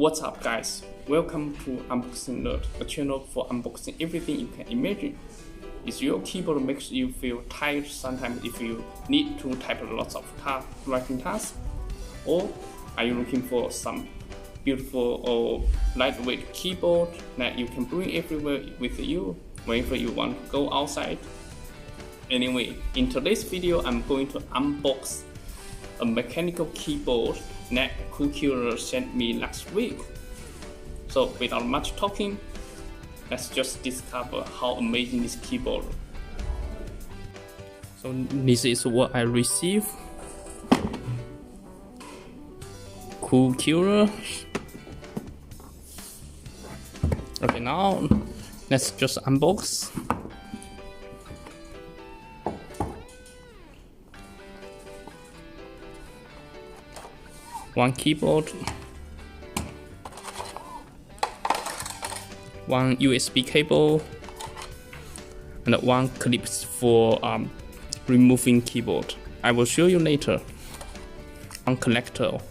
What's up guys, welcome to Unboxing Nerd, a channel for unboxing everything you can imagine. Is your keyboard makes you feel tired sometimes if you need to type lots of writing tasks? Or are you looking for some beautiful or lightweight keyboard that you can bring everywhere with you whenever you want to go outside? Anyway, in today's video I'm going to unbox a mechanical keyboard that Coolkiller sent me last week. So without much talking, let's just discover how amazing this keyboard. So this is what I received. Coolkiller. Okay, now let's just unbox. One keyboard, one USB cable, and one clips for removing keyboard. I will show you later. One connector,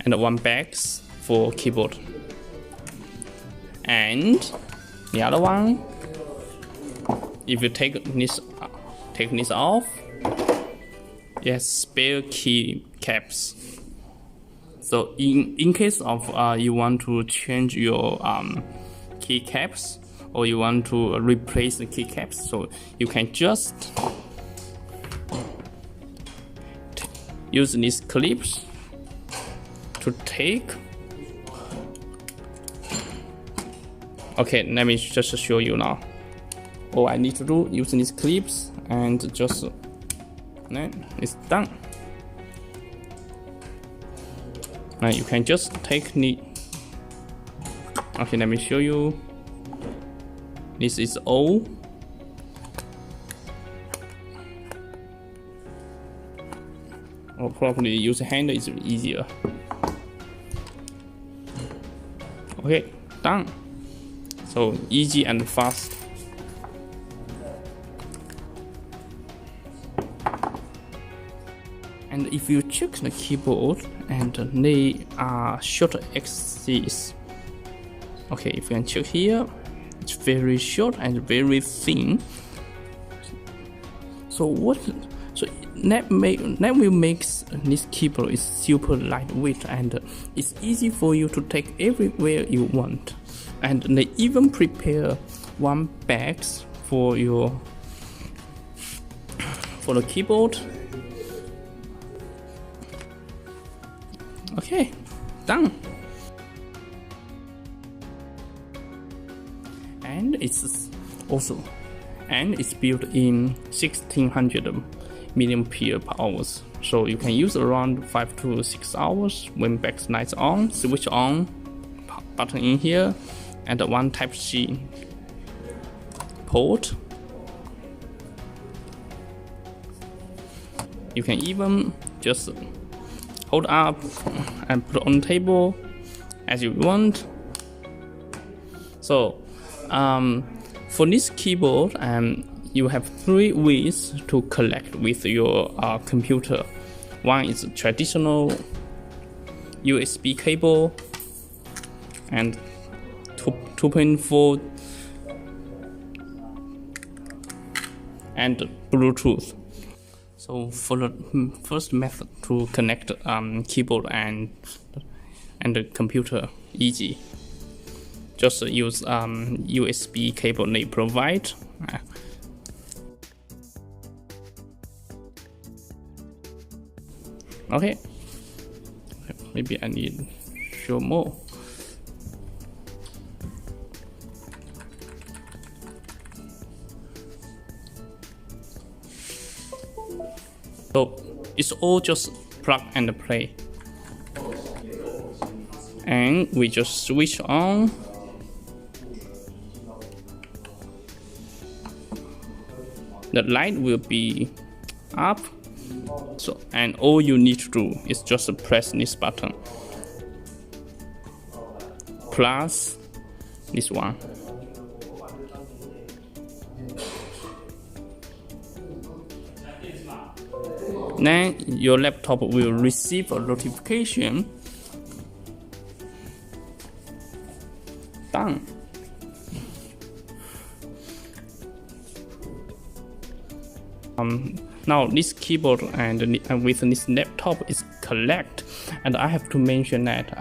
and one bags for keyboard. And the other one, if you take this off, yes, spare key caps. So in case of you want to change your key caps, or you want to replace the key caps, so you can just use these clips to take. Okay, let me just show you now. All I need to do, use these clips and just it's done. Now you can just take the. Okay, let me show you. This is all. Or probably use a hand is easier. Okay, done. So easy and fast. And if you check the keyboard, and they are short axis. Okay, if you can check here, it's very short and very thin. So that will make this keyboard is super lightweight, and it's easy for you to take everywhere you want. And they even prepare one bags for the keyboard. Okay, done. And it's built in 1600 milliampere hours, so you can use around 5 to 6 hours when backlight on. Switch on button in here, and one Type-C port. You can even just hold up and put on the table as you want. So for this keyboard, you have 3 ways to connect with your computer. One is traditional USB cable, and 2.4 and Bluetooth. So for the first method to connect keyboard and the computer, easy. Just use USB cable they provide. Okay, maybe I need to show more. So it's all just plug and play, and we just switch on. The light will be up. So, and all you need to do is just press this button plus this one. Then your laptop will receive a notification. Done. Now this keyboard and with this laptop is collect, and I have to mention that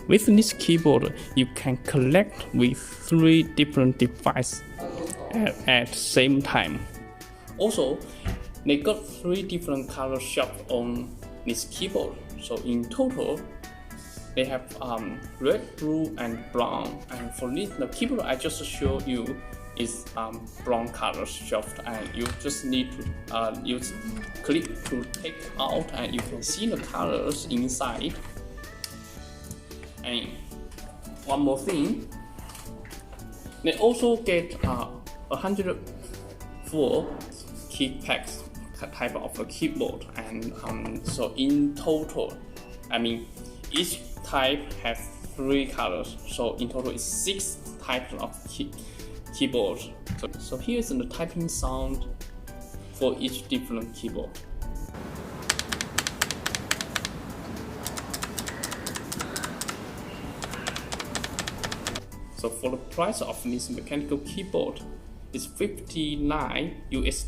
with this keyboard you can collect with 3 different devices at the same time. Also, they got 3 different color shapes on this keyboard. So in total, they have red, blue, and brown. And for this, the keyboard I just showed you is brown color shaft, and you just need to use clip to take out, and you can see the colors inside. And one more thing, they also get 104 keycaps type of a keyboard, and so in total, I mean each type has 3 colors, so in total it's 6 types of keyboard. So here's the typing sound for each different keyboard. So for the price of this mechanical keyboard, it's $59 US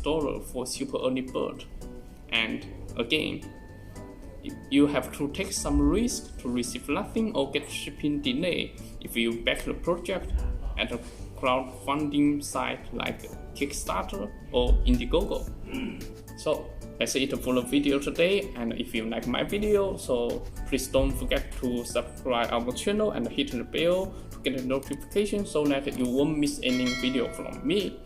for super early bird. And again, you have to take some risk to receive nothing or get shipping delay if you back the project at a crowdfunding site like Kickstarter or Indiegogo. So that's it for the video today, and if you like my video, so please don't forget to subscribe our channel and hit the bell to get a notification so that you won't miss any video from me.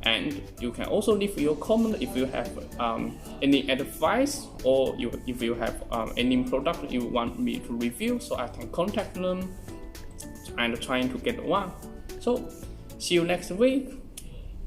And you can also leave your comment if you have any advice, or if you have any product you want me to review, so I can contact them and trying to get one. So see you next week.